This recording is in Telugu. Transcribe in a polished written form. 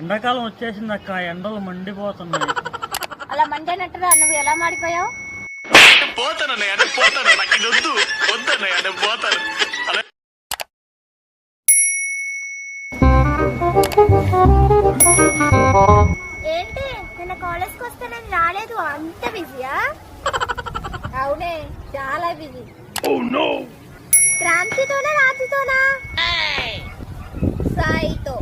ఎండాకాలం వచ్చేసింది అక్క, ఎండలు మండిపోతున్నాయి. అలా మండినట్టుగా నువ్వు ఎలా మాడిపోయావు? ఏంటి నిన్న కాలేజ్కి వస్తే నేను రాలేదు, అంత బిజీయా? అవునే, చాలా బిజీ. క్రాంతితోనా రాత్రితోనా? సాయితో.